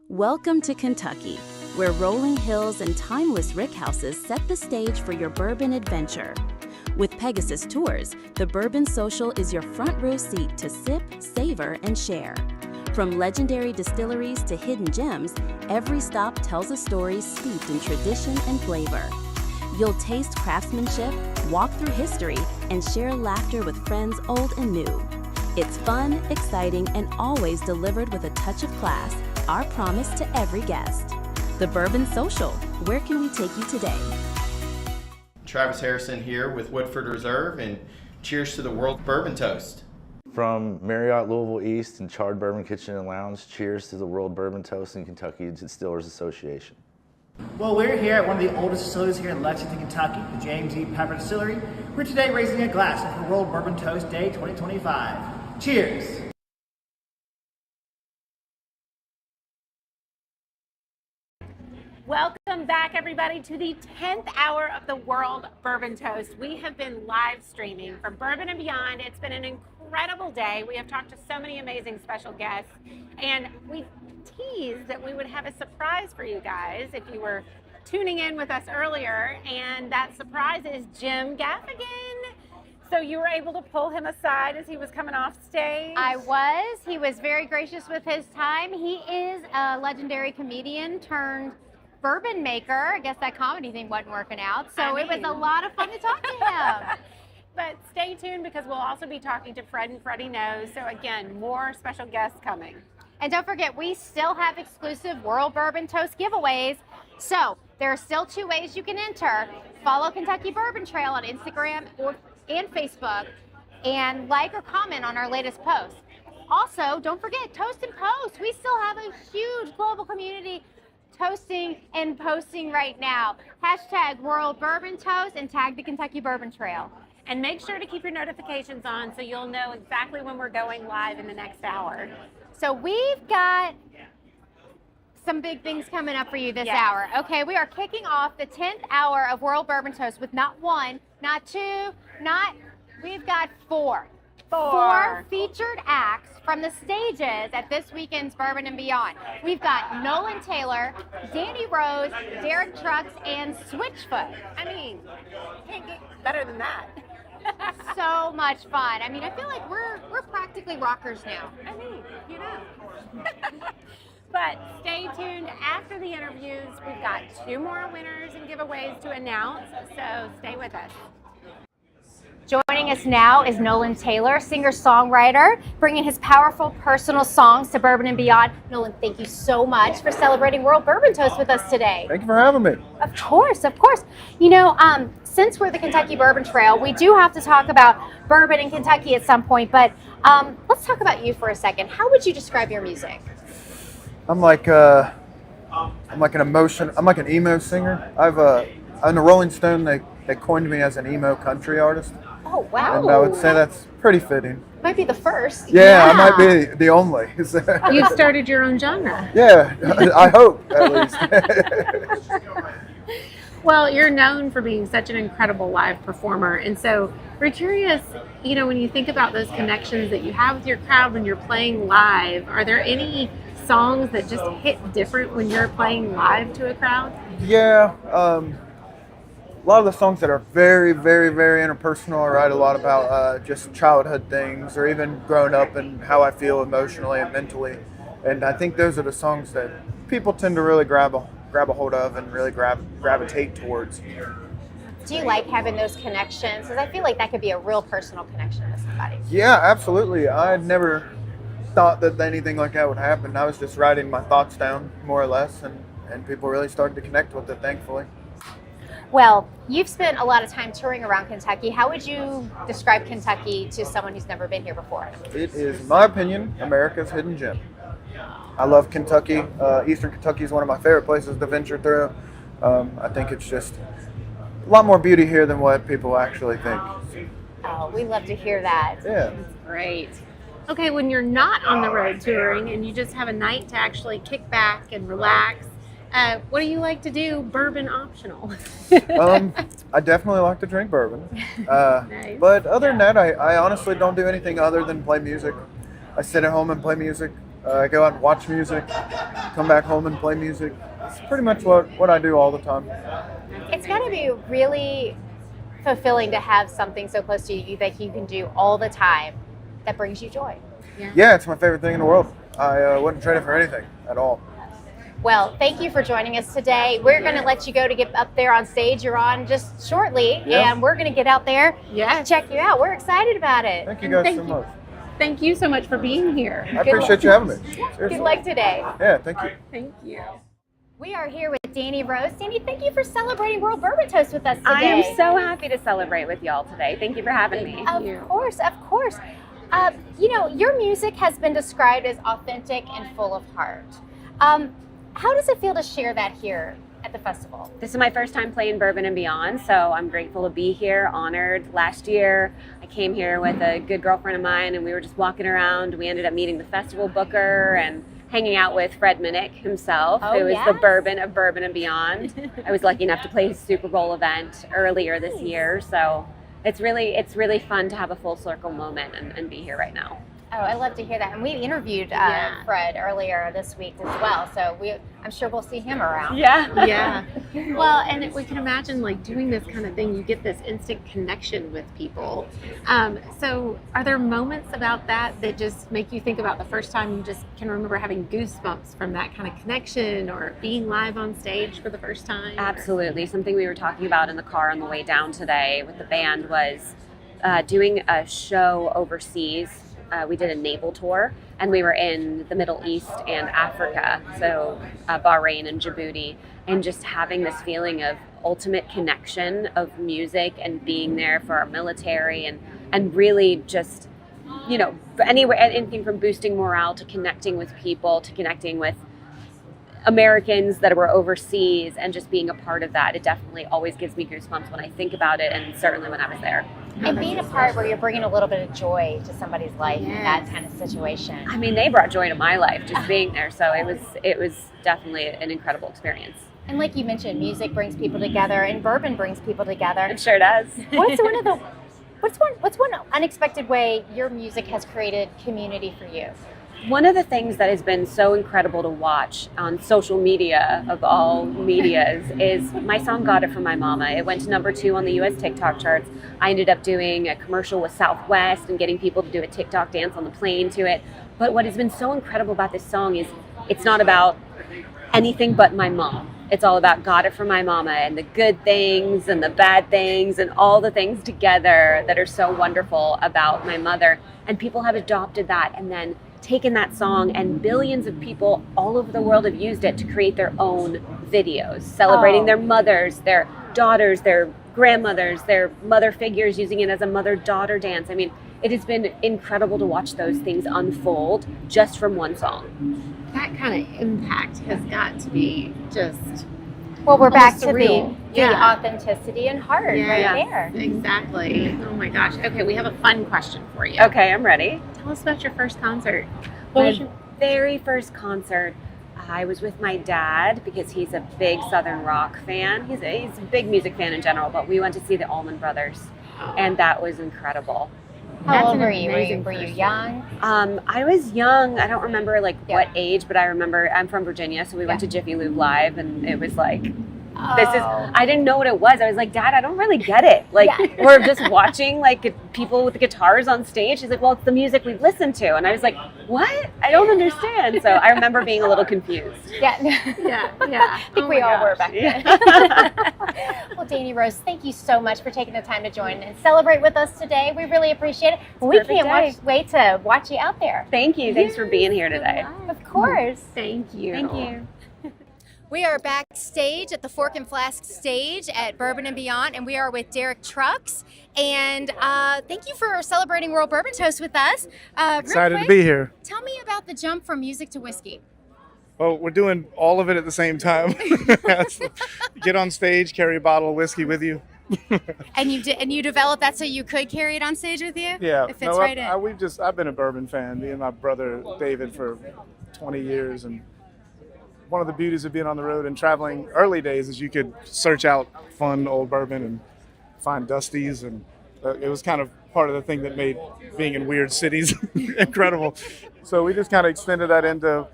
Welcome to Kentucky, where rolling hills and timeless rickhouses set the stage for your bourbon adventure. With Pegasus Tours, the Bourbon Social is your front row seat to sip, savor, and share. From legendary distilleries to hidden gems, every stop tells a story steeped in tradition and flavor. You'll taste craftsmanship, walk through history, and share laughter with friends old and new. It's fun, exciting, and always delivered with a touch of class, our promise to every guest. The Bourbon Social, where can we take you today? Travis Harrison here with Woodford Reserve, and cheers to the World Bourbon Toast. From Marriott Louisville East and Charred Bourbon Kitchen and Lounge, cheers to the World Bourbon Toast and Kentucky Distillers Association. Well, we're here at one of the oldest distilleries here in Lexington, Kentucky, the James E. Pepper Distillery. We're today raising a glass for World Bourbon Toast Day 2025. Cheers! Welcome back, everybody, to the 10th hour of the World Bourbon Toast. We have been live streaming from Bourbon and Beyond. It's been an incredible day. We have talked to so many amazing special guests, and we teased that we would have a surprise for you guys if you were tuning in with us earlier, and that surprise is Jim Gaffigan. So you were able to pull him aside as he was coming off stage? I was. He was very gracious with his time. He is a legendary comedian turned bourbon maker. I guess that comedy thing wasn't working out, so it was a lot of fun to talk to him. But stay tuned, because we'll also be talking to Fred and Freddie Knows. So again, more special guests coming. And don't forget, we still have exclusive World Bourbon Toast giveaways. So there are still two ways you can enter. Follow Kentucky Bourbon Trail on Instagram and Facebook, and like or comment on our latest post. Also, don't forget, Toast and Post. We still have a huge global community toasting and posting right now. Hashtag World Bourbon Toast and tag the Kentucky Bourbon Trail. And make sure to keep your notifications on so you'll know exactly when we're going live in the next hour. So we've got some big things coming up for you this hour. Okay, we are kicking off the 10th hour of World Bourbon Toast with not one, not two, we've got four featured acts from the stages at this weekend's Bourbon and Beyond. We've got Nolan Taylor, Danny Rose, Derek Trucks, and Switchfoot. I mean, can't get better than that. So much fun. I mean, I feel like we're practically rockers now. I mean, you know. But stay tuned after the interviews. We've got two more winners and giveaways to announce, so stay with us. Joining us now is Nolan Taylor, singer-songwriter, bringing his powerful personal songs to Bourbon and Beyond. Nolan, thank you so much for celebrating World Bourbon Toast with us today. Thank you for having me. Of course, of course. You know, since we're the Kentucky Bourbon Trail, we do have to talk about bourbon in Kentucky at some point, but let's talk about you for a second. How would you describe your music? I'm like an emo singer. On the Rolling Stone, they coined me as an emo country artist. Oh, wow. And I would say that's pretty fitting. Might be the first. Yeah, I might be the only. You've started your own genre. Yeah, I hope, at least. Well, you're known for being such an incredible live performer. And so we're curious, you know, when you think about those connections that you have with your crowd when you're playing live, are there any songs that just hit different when you're playing live to a crowd? Yeah. a lot of the songs that are very, very, very interpersonal. I write a lot about just childhood things, or even growing up and how I feel emotionally and mentally. And I think those are the songs that people tend to really grab a hold of and really gravitate towards. Do you like having those connections? Because I feel like that could be a real personal connection with somebody. Yeah, absolutely. I never thought that anything like that would happen. I was just writing my thoughts down, more or less, and people really started to connect with it, thankfully. Well, you've spent a lot of time touring around Kentucky. How would you describe Kentucky to someone who's never been here before? It is, in my opinion, America's hidden gem. I love Kentucky. Eastern Kentucky is one of my favorite places to venture through. I think it's just a lot more beauty here than what people actually think. Oh, we love to hear that. Yeah. Great. Okay, when you're not on the road touring and you just have a night to actually kick back and relax, what do you like to do, bourbon optional? I definitely like to drink bourbon. Nice. But other than that, I honestly don't do anything other than play music. I sit at home and play music. I go out and watch music, come back home and play music. It's pretty much what I do all the time. It's got to be really fulfilling to have something so close to you that you can do all the time that brings you joy. Yeah, it's my favorite thing in the world. I wouldn't trade it for anything at all. Well, thank you for joining us today. We're going to let you go to get up there on stage. You're on just shortly, and we're going to get out there to check you out. We're excited about it. Thank you guys so much. Thank you so much for being here. I appreciate you having me. Good luck today. Yeah, thank you. Thank you. We are here with Danny Rose. Danny, thank you for celebrating World Bourbon Toast with us today. I am so happy to celebrate with y'all today. Thank you for having me. Of course, of course. You know, your music has been described as authentic and full of heart. How does it feel to share that here at the festival? This is my first time playing Bourbon and Beyond, so I'm grateful to be here, honored. Last year, I came here with a good girlfriend of mine, and we were just walking around. We ended up meeting the festival booker and hanging out with Fred Minnick himself, who is the bourbon of Bourbon and Beyond. I was lucky enough to play his Super Bowl event earlier this year, so it's really fun to have a full circle moment and be here right now. Oh, I love to hear that. And we interviewed Fred earlier this week as well, so I'm sure we'll see him around. Yeah. Well, and we can imagine like doing this kind of thing, you get this instant connection with people. So are there moments about that just make you think about the first time you just can remember having goosebumps from that kind of connection, or being live on stage for the first time? Absolutely. Something we were talking about in the car on the way down today with the band was doing a show overseas. We did a naval tour, and we were in the Middle East and Africa, so Bahrain and Djibouti, and just having this feeling of ultimate connection of music and being there for our military, and really just, you know, anything from boosting morale to connecting with people to connecting with Americans that were overseas, and just being a part of that. It definitely always gives me goosebumps when I think about it, and certainly when I was there. And being a part where you're bringing a little bit of joy to somebody's life in that kind of situation. I mean, they brought joy to my life just being there, so it was definitely an incredible experience. And like you mentioned, music brings people together, and bourbon brings people together. It sure does. What's one unexpected way your music has created community for you? One of the things that has been so incredible to watch on social media of all medias is my song Got It From My Mama. It went to #2 on the US TikTok charts. I ended up doing a commercial with Southwest and getting people to do a TikTok dance on the plane to it. But what has been so incredible about this song is it's not about anything but my mom. It's all about got it from my mama, and the good things and the bad things and all the things together that are so wonderful about my mother. And people have adopted that and then taken that song, and billions of people all over the world have used it to create their own videos, celebrating their mothers, their daughters, their grandmothers, their mother figures, using it as a mother-daughter dance. I mean, it has been incredible to watch those things unfold just from one song. That kind of impact has got to be just... Well, we're back to surreal. the authenticity and heart right there. Exactly. Oh my gosh. Okay, we have a fun question for you. Okay, I'm ready. Tell us about your first concert. My very first concert, I was with my dad because he's a big Southern rock fan. He's a big music fan in general, but we went to see the Allman Brothers, and that was incredible. How old were you? Were you young? I was young. I don't remember what age, but I remember I'm from Virginia, so we went to Jiffy Lube Live, and it was like I didn't know what it was. I was like, Dad, I don't really get it. Like, we're just watching like people with the guitars on stage. He's like, well, it's the music we've listened to. And I was like, what? I don't understand. So I remember being a little confused. Yeah. Yeah. I think we all were back then. Well, Danny Rose, thank you so much for taking the time to join and celebrate with us today. We really appreciate it. We can't wait to watch you out there. Thank you. Thanks for being here today. Of course. Thank you. Thank you. We are backstage at the Fork and Flask stage at Bourbon and Beyond, and we are with Derek Trucks. And thank you for celebrating World Bourbon Toast with us. Excited to be here. Tell me about the jump from music to whiskey. Well, we're doing all of it at the same time. Get on stage, carry a bottle of whiskey with you. And you developed that so you could carry it on stage with you? Yeah. It fits right in. I've been a bourbon fan, me and my brother David, for 20 years, and one of the beauties of being on the road and traveling early days is you could search out fun old bourbon and find Dusties, and it was kind of part of the thing that made being in weird cities incredible. So we just kind of extended that into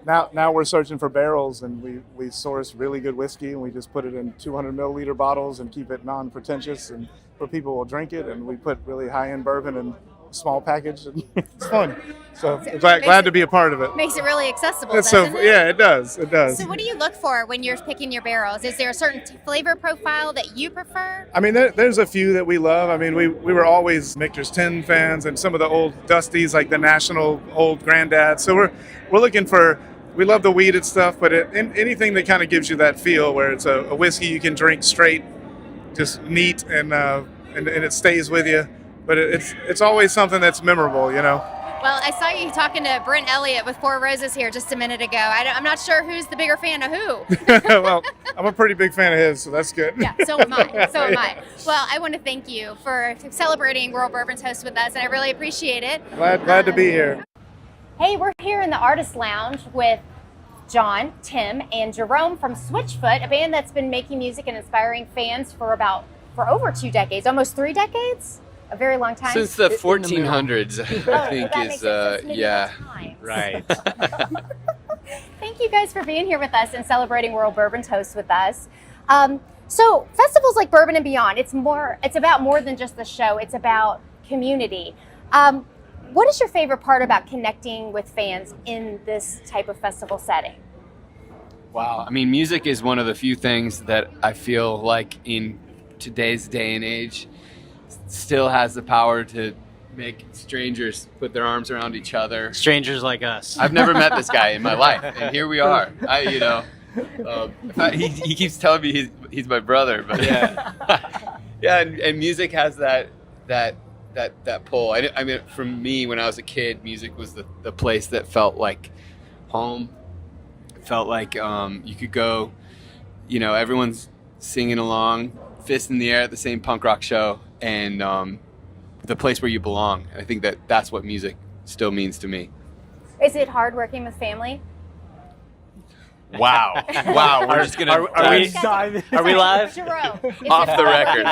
now we're searching for barrels, and we source really good whiskey, and we just put it in 200 milliliter bottles and keep it non-pretentious and where people will drink it, and we put really high-end bourbon in a small package, and it's fun. So glad to be a part of it. Makes it really accessible, doesn't it? Yeah, it does. So what do you look for when you're picking your barrels? Is there a certain flavor profile that you prefer? I mean, there's a few that we love. I mean, we were always Michter's 10 fans, and some of the old Dusties, like the National Old Grandad. So we're looking for, we love the weeded stuff, but anything that kind of gives you that feel where it's a whiskey you can drink straight, just neat, and it stays with you. But it's always something that's memorable, you know. Well, I saw you talking to Brent Elliott with Four Roses here just a minute ago. I'm not sure who's the bigger fan of who. Well, I'm a pretty big fan of his, so that's good. Yeah, so am I. So am I. Well, I want to thank you for celebrating World Bourbon Toast with us, and I really appreciate it. Glad to be here. Hey, we're here in the Artist Lounge with John, Tim, and Jerome from Switchfoot, a band that's been making music and inspiring fans for over 2 decades, almost 3 decades. A very long time. Since the 1400s, I think is, yeah. Right. Thank you guys for being here with us and celebrating World Bourbon Toast with us. So festivals like Bourbon and Beyond, it's about more than just the show. It's about community. What is your favorite part about connecting with fans in this type of festival setting? Wow. I mean, music is one of the few things that I feel like in today's day and age still has the power to make strangers put their arms around each other. Strangers like us. I've never met this guy in my life, and here we are. He keeps telling me he's my brother, but yeah, and music has that pull. I mean, for me, when I was a kid, music was the place that felt like home. It felt like you could go, everyone's singing along, fist in the air at the same punk rock show, and the place where you belong. I think that's what music still means to me. Is it hard working with family? Wow. We're just gonna. Are we live? Jerome, Off the record.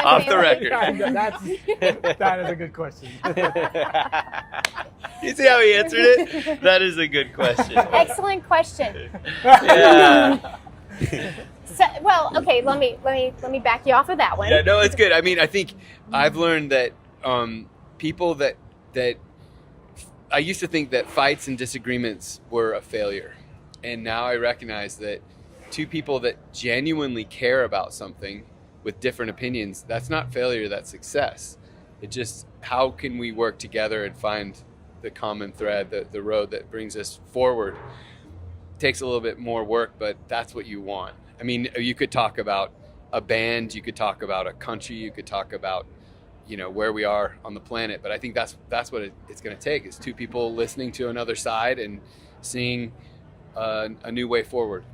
That is a good question. You see how he answered it? That is a good question. Excellent question. Yeah. So, well, okay. Let me back you off of that one. Yeah, no, it's good. I mean, I think I've learned that people that I used to think that fights and disagreements were a failure, and now I recognize that two people that genuinely care about something with different opinions, that's not failure, that's success. It just, how can we work together and find the common thread, the road that brings us forward? It takes a little bit more work, but that's what you want. I mean, you could talk about a band, you could talk about a country, you could talk about, where we are on the planet. But I think that's what it's going to take, is two people listening to another side and seeing a new way forward.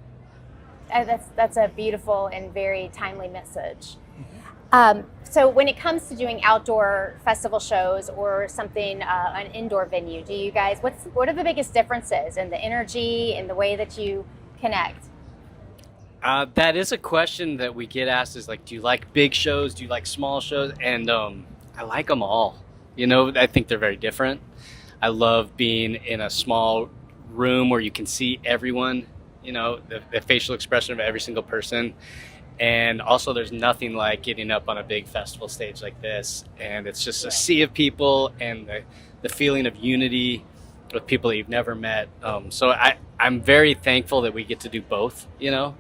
That's a beautiful and very timely message. So when it comes to doing outdoor festival shows or something, an indoor venue, do you guys, what are the biggest differences in the energy and the way that you connect? That is a question that we get asked, is like, do you like big shows? Do you like small shows? And I like them all. I think they're very different. I love being in a small room where you can see everyone, the facial expression of every single person. And also, there's nothing like getting up on a big festival stage like this, and it's just a sea of people and the feeling of unity with people that you've never met. So I'm very thankful that we get to do both, you know,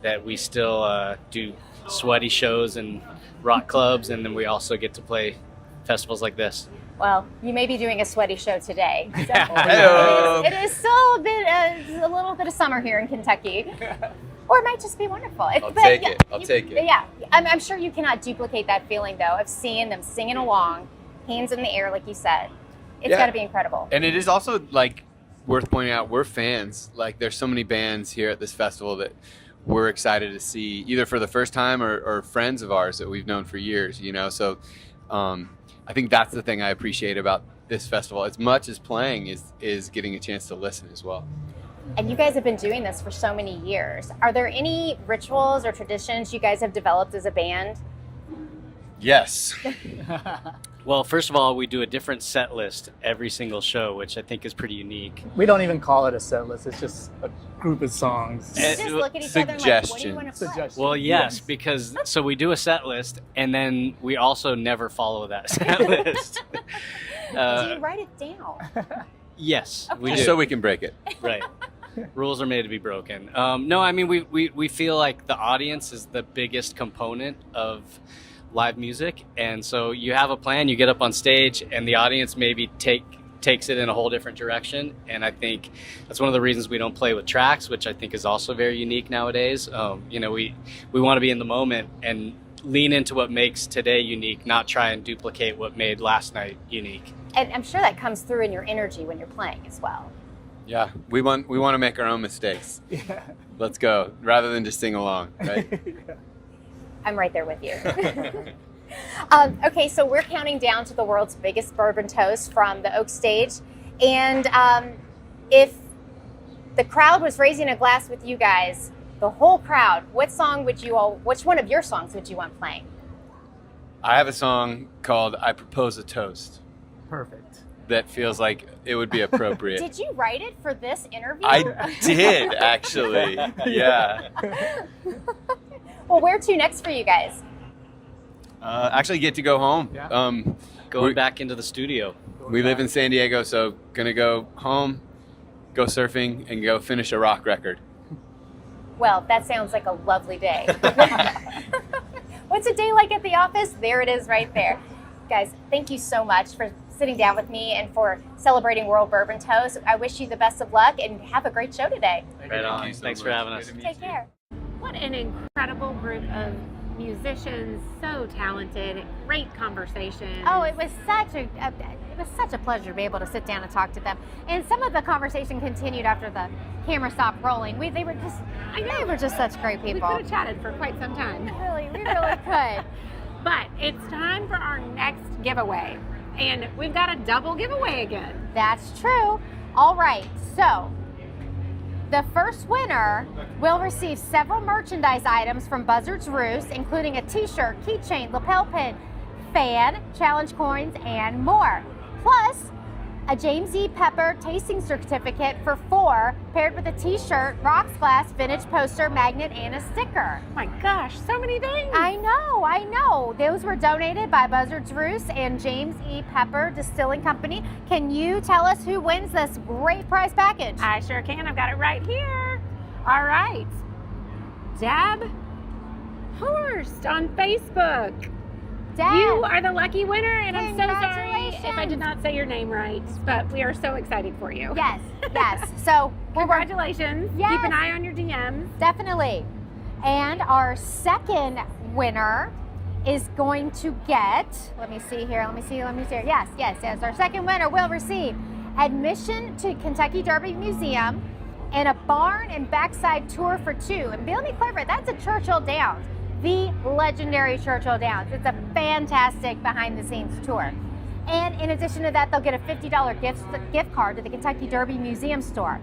that we still do sweaty shows and rock clubs, and then we also get to play festivals like this. Well, you may be doing a sweaty show today. So it is still a little bit of summer here in Kentucky. Or it might just be wonderful. I'll take it. I'll take it. Yeah, I'm sure you cannot duplicate that feeling, though, of seeing them singing along, hands in the air, like you said. It's got to be incredible. And it is also, like, worth pointing out, we're fans. Like, there's so many bands here at this festival that we're excited to see, either for the first time or friends of ours that we've known for years, you know? So I think that's the thing I appreciate about this festival, as much as playing, is getting a chance to listen as well. And you guys have been doing this for so many years. Are there any rituals or traditions you guys have developed as a band? Yes. Well, first of all, we do a different set list every single show, which I think is pretty unique. We don't even call it a set list. It's just a group of songs. You just look at each other and like, what do you want to play? Well, yes, because so we do a set list, and then we also never follow that set list. Do you write it down? Yes, Okay. we do. Just so we can break it. Right. Rules are made to be broken. No, I mean, we feel like the audience is the biggest component of live music, and so you have a plan, you get up on stage, and the audience maybe takes it in a whole different direction. And I think that's one of the reasons we don't play with tracks, which I think is also very unique nowadays. You know, we want to be in the moment and lean into what makes today unique, not try and duplicate what made last night unique. And I'm sure that comes through in your energy when you're playing as well. Yeah, we want to make our own mistakes. Yeah. Let's go, rather than just sing along, right? I'm right there with you. Okay, so we're counting down to the world's biggest bourbon toast from the Oak stage. And if the crowd was raising a glass with you guys, the whole crowd, which one of your songs would you want playing? I have a song called "I Propose a Toast." Perfect. That feels like it would be appropriate. Did you write it for this interview? I did, actually. Yeah. Well, where to next for you guys? Actually get to go home. Yeah. Going back into the studio. We live in San Diego, so gonna go home, go surfing, and go finish a rock record. Well, that sounds like a lovely day. What's a day like at the office? There it is right there. Guys, thank you so much for sitting down with me and for celebrating World Bourbon Toast. I wish you the best of luck and have a great show today. Right on. Thanks for having us. Take care. What an incredible group of musicians, so talented, great conversation. Oh, it was such a pleasure to be able to sit down and talk to them. And some of the conversation continued after the camera stopped rolling. They were just such great people. We could have chatted for quite some time. We really could. But it's time for our next giveaway. And we've got a double giveaway again. That's true. All right, so the first winner will receive several merchandise items from Buzzard's Roost, including a t-shirt, keychain, lapel pin, fan, challenge coins, and more. Plus, a James E. Pepper tasting certificate for 4, paired with a t-shirt, rocks glass, vintage poster, magnet, and a sticker. Oh my gosh, so many things. I know. Those were donated by Buzzard's Roost and James E. Pepper Distilling Company. Can you tell us who wins this great prize package? I sure can. I've got it right here. All right. Deb Horst on Facebook. Deb, you are the lucky winner, and I'm so sorry Congratulations. if I did not say your name right, but we are so excited for you. Yes. So Congratulations. Yes. Keep an eye on your DMs. definitely. And our second winner is going to get, let me see here. Yes. Our second winner will receive admission to Kentucky Derby Museum and a barn and backside tour for 2. And let me clarify, that's at Churchill Downs, the legendary Churchill Downs. It's a fantastic behind the scenes tour. And in addition to that, they'll get a $50 gift card to the Kentucky Derby Museum store.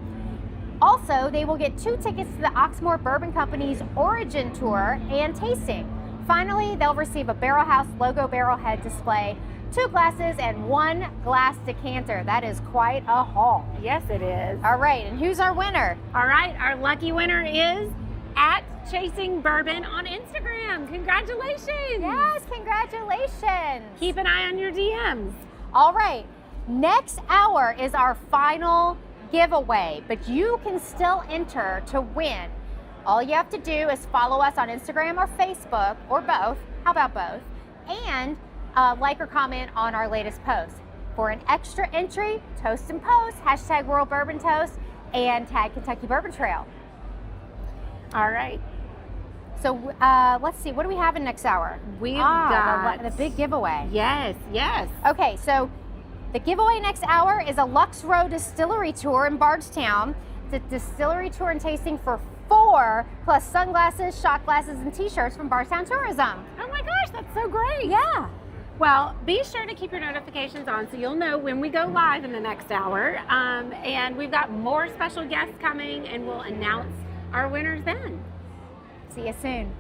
Also, they will get 2 tickets to the Oxmoor Bourbon Company's Origin Tour and tasting. Finally, they'll receive a Barrel House logo barrel head display, 2 glasses, and 1 glass decanter. That is quite a haul. Yes, it is. All right, and who's our winner? All right, our lucky winner is at Chasing Bourbon on Instagram. Congratulations. Yes, congratulations. Keep an eye on your DMs. All right, next hour is our final giveaway, but you can still enter to win. All you have to do is follow us on Instagram or Facebook, or both. How about both? And like or comment on our latest post. For an extra entry, toast and post, hashtag World Bourbon Toast, and tag Kentucky Bourbon Trail. All right. So let's see, what do we have in next hour? We've got the big giveaway. Yes, yes. Okay, so the giveaway next hour is a Lux Row Distillery Tour in Bardstown. It's a distillery tour and tasting for 4, plus sunglasses, shot glasses, and t-shirts from Bardstown Tourism. Oh my gosh, that's so great. Yeah. Well, be sure to keep your notifications on so you'll know when we go live in the next hour. And we've got more special guests coming, and we'll announce our winners then. See you soon.